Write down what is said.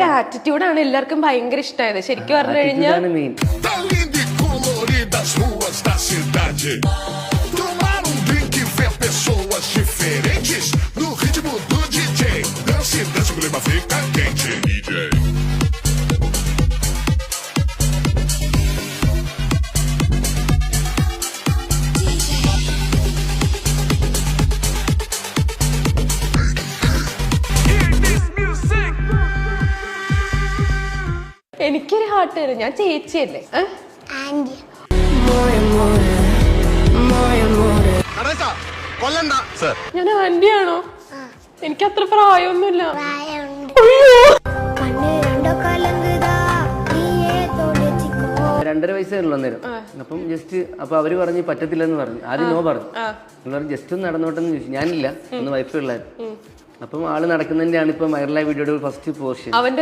ഒരു ആറ്റിറ്റ്യൂഡാണ് എല്ലാവർക്കും ഭയങ്കര ഇഷ്ടമായത്. ശരിക്കും പറഞ്ഞു കഴിഞ്ഞാൽ എനിക്കൊരു ഹാർട്ട് തരും. ഞാൻ ചേച്ചിയല്ലേ? ഞാൻ ആന്റിയാണോ? എനിക്ക് അത്ര പ്രായമൊന്നുമില്ല. 2.5 വയസ്സാണല്ലോ അന്നേരം. അപ്പം ജസ്റ്റ് അപ്പൊ അവര് പറഞ്ഞു പറ്റത്തില്ലെന്ന് പറഞ്ഞു. ആദ്യം നോ പറഞ്ഞു. ജസ്റ്റ് ഒന്ന് നടന്നോട്ടെന്ന് ചോദിച്ചു. ഞാനില്ല, ഒന്ന് വൈഫ് ഉള്ളായിരുന്നു. അപ്പം ആള് നടക്കുന്നതിന്റെ ആണ് ഇപ്പൊ വൈറലായ വീഡിയോയുടെ ഫസ്റ്റ് പോസ്റ്റ്.